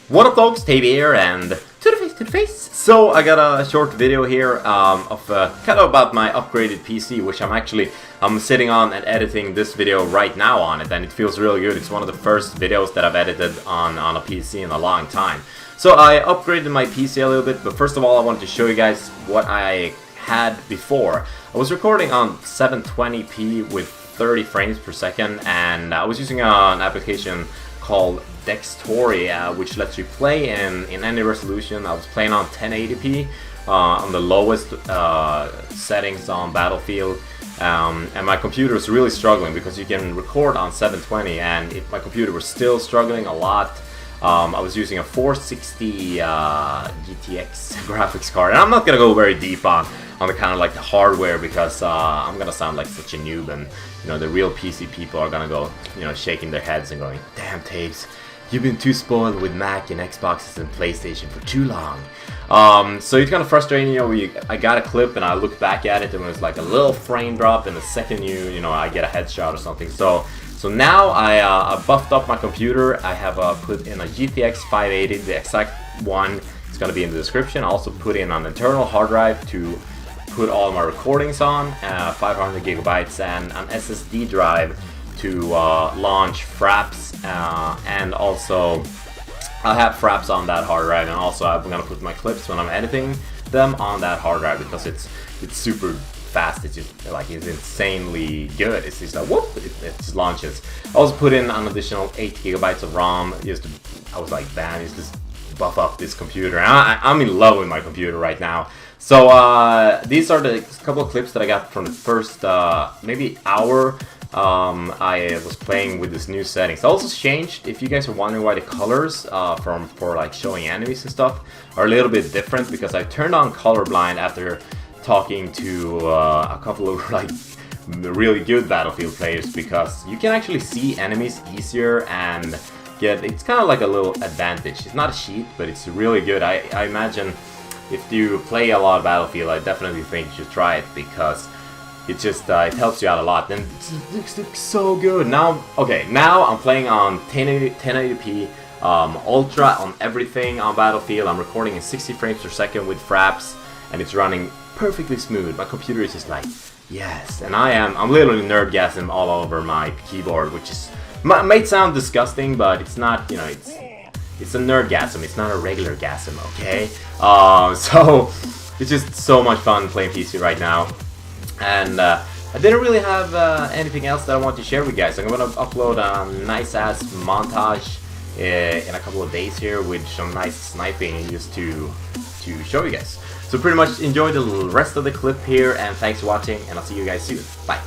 What up folks, Tavy here, and to the face. So I got a short video here of kind of about my upgraded PC, which I'm sitting on and editing this video right now on it, and it feels really good. It's one of the first videos that I've edited on a PC in a long time. So I upgraded my PC a little bit, but first of all I wanted to show you guys what I had before. I was recording on 720p with 30 frames per second, and I was using an application called Dextory, which lets you play in any resolution. I was playing on 1080p on the lowest settings on Battlefield, and my computer was really struggling because you can record on 720, and if my computer was still struggling a lot. I was using a 460 GTX graphics card, and I'm not gonna go very deep on the kind of like the hardware because I'm gonna sound like such a noob, and you know the real PC people are gonna go, you know, shaking their heads and going, "Damn, Taves, you've been too spoiled with Mac and Xboxes and PlayStation for too long." So it's kind of frustrating, you know. I got a clip and I looked back at it and it was like a little frame drop, and the second you know I get a headshot or something. So now I buffed up my computer. I have put in a GTX580, the exact one. It's going to be in the description. I also put in an internal hard drive to put all my recordings on, 500 gigabytes, and an SSD drive to launch Fraps, and also I have Fraps on that hard drive, and also I'm going to put my clips when I'm editing them on that hard drive because it's super fast. It's just like it's insanely good. It's just like whoop, it just launches. I also put in an additional 8 gigabytes of ROM. I was like, man, just buff up this computer. And I'm in love with my computer right now. So these are the couple of clips that I got from the first maybe hour. I was playing with this new settings. I also changed, if you guys are wondering why the colors for like showing enemies and stuff are a little bit different, because I turned on colorblind after talking to a couple of like really good Battlefield players, because you can actually see enemies easier and it's kind of like a little advantage. It's not a cheat, but it's really good. I imagine if you play a lot of Battlefield, I definitely think you should try it, because it just it helps you out a lot. And it looks so good. Now I'm playing on 1080p ultra on everything on Battlefield. I'm recording in 60 frames per second with Fraps, and it's running perfectly smooth. My computer is just like, yes, and I'm literally nerdgasm all over my keyboard, which is might sound disgusting, but it's not. You know, it's a nerdgasm. It's not a regular gasm, okay? So it's just so much fun playing PC right now, and I didn't really have anything else that I want to share with you guys. I'm gonna upload a nice ass montage in a couple of days here with some nice sniping just to show you guys. So pretty much enjoy the rest of the clip here, and thanks for watching, and I'll see you guys soon. Bye.